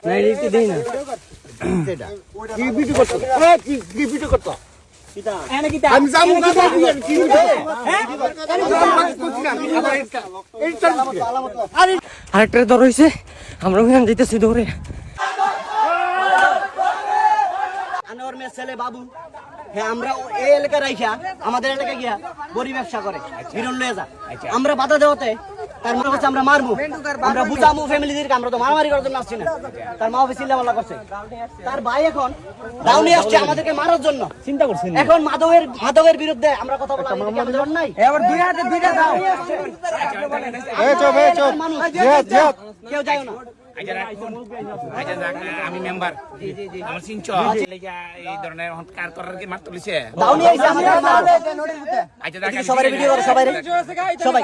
না এটা দেই না সেটা কি ভিডিও করতে কি ভিডিও করতে এনে কি আমি যাবো না কি আরেকটা দর হইছে আমরা ওখানে যাইতেছি দৌড়ে আনোয়ার মেয়ের ছেলে বাবু হ্যাঁ আমরা এই এলাকা রাইখা আমাদের এলাকায় গিয়া বড়ি ব্যবসা করে বিরল লয়ে যা আমরা বাধা দেওয়াতে তার মনে করছে আমরা মারবো আমরা বুঝামু ফ্যামিলিদেরকে আমরা তো মারামারি করার জন্য আসছি না তার মা অফিস চিল্লাপাল্লা করছে তার ভাই এখন ডাউনে আসছে আমাদেরকে মারার জন্য চিন্তা করছেন এখন মাদকের বিরুদ্ধে আমরা কথা বলা আমাদের নাই এবার দুই হাতে দুইটা দাও এই চপ জিহাদ জিহাদ কেউ যায় না আমি মেম্বার আমার চিনচ এই ধরনের কার করার কি মার তুলিছে ডাউনে আইছে আমাদের সবাই ভিডিও করে সবাই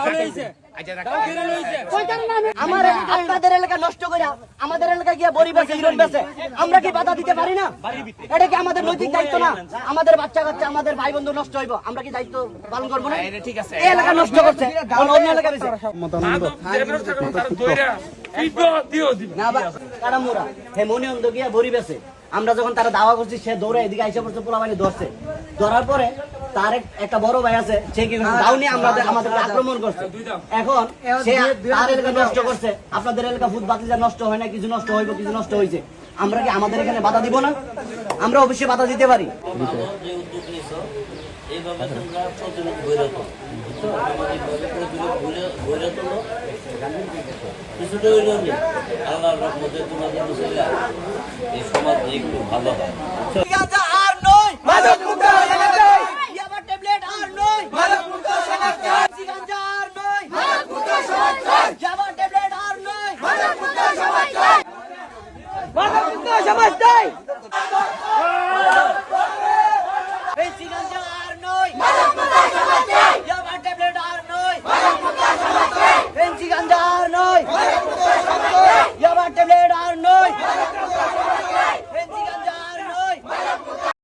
আমার আপনাদের এলাকা নষ্ট করে আমাদের এলাকা গিয়ে বড়ি বেচে হিরোইন বেচে আমরা কি বাধা দিতে পারি না এটা কি আমাদের নৈতিক দায়িত্ব না আমাদের বাচ্চা কাচ্চা আমাদের ভাই বন্ধু নষ্ট হইব আমরা কি দায়িত্ব পালন করব না ঠিক আছে এই এলাকা নষ্ট করছে অন্য এলাকা বেচে না কারামুরা হে মনিয়ন্দ গিয়া বড়ি বেচে আমরা যখন তারা দাওয়া করছি সে দৌড়ে এদিকে আইসা পড়ছে পোলা বাহিনী ধরছে ধরার পরে তার একটা বড় ভাই আছে সে কি দাউনি আমাদের আক্রমণ করছে এখন সে তার এলাকা নষ্ট করছে আপনাদের এলাকা ফুট বাতিজা নষ্ট হয় না কিছু নষ্ট হইব কিছু নষ্ট হয়েছে আমরা কি আমাদের এখানে বাধা দিব না আমরা অবশ্যই বাধা দিতে পারি এই সমাজ একটু ভালো হয় আর নয় মাদক মুক্ত সমাজ ইয়াবা ট্যাবলেট আর নয় মাদক মুক্ত সমাজ গাঁজা আর নয় মাদক মুক্ত সমাজ ইয়াবা ট্যাবলেট আর নয় মাদক মুক্ত সমাজ মাদক মুক্ত সমাজ